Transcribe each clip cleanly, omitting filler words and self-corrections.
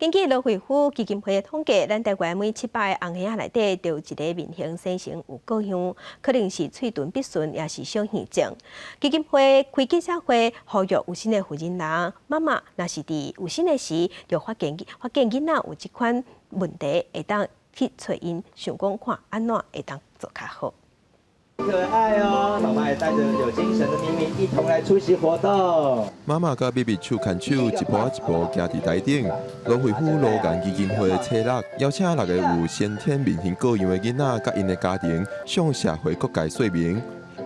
根据罗惠府基金会的统计，咱台湾每700个红耳仔内底，就有一个面型生成有故乡，可能是喙唇闭顺，也是小耳症。基金会开记者会，呼吁有心的妇人人、妈妈，若是伫有心的时，就发现囡仔有这款问题，会当去找因，想讲看安怎会当做较好。 可爱哦，妈妈也带着有精神的咪咪一同来出席活动。妈妈甲 baby 手牵手，一步一步行伫台顶。罗惠府罗干基金会初6邀请6个有先天面型各样的囡仔，甲因的家庭向社会各界说明。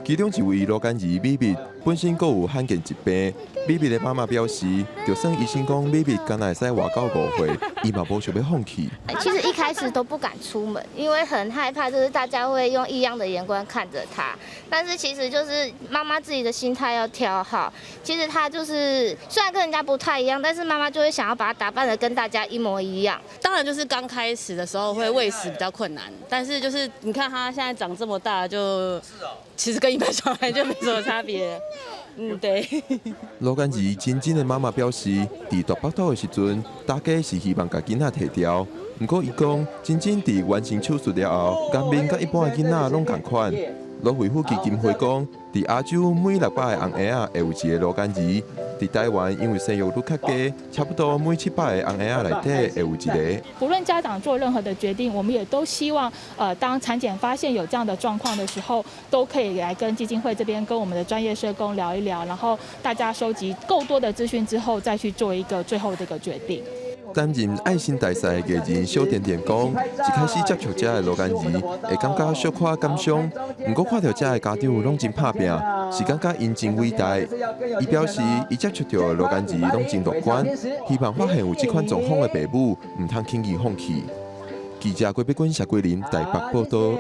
其中一位罗干儿 baby 本身阁有罕见疾病 ，baby 的妈妈表示，就算医生讲 baby 敢若会使活到5岁，伊嘛无想要放弃。其实一开始都不敢出门，因为很害怕，就是大家会用异样的眼光看着他。但是其实就是妈妈自己的心态要调好。其实他就是虽然跟人家不太一样，但是妈妈就会想要把他打扮得跟大家一模一样。当然就是刚开始的时候会喂食比较困难，但是就是你看他现在长这么大，就其实跟一般小孩就没什么差别。对。罗干儿真正的妈妈表示，伫大腹肚的时阵，大家是希望甲囡仔摕掉。不过伊讲，真正伫完成手术了后，颜面甲一般的囡仔拢同款。罗惠府基金会讲，伫亚洲每600个红孩仔会有一个罗干儿。伫台湾因为生育率较低，差不多每700个红孩仔内底会有一个。不论家长做任何的决定，我们也都希望，当产检发现有这样的状况的时候，都可以来跟基金会这边跟我们的专业社工聊一聊，然后大家收集够多的资讯之后，再去做一个最后这个决定。 担任爱心大赛的艺人小甜甜讲，一开始接触这个罗干儿，会感觉小可感伤。不过看到这个家长拢真拍拼，是感觉因真伟大。伊表示，伊接触到的罗干儿拢真乐观，希望发现有这款状况的爸母，唔通轻易放弃。记者郭碧君、谢桂林台北报道。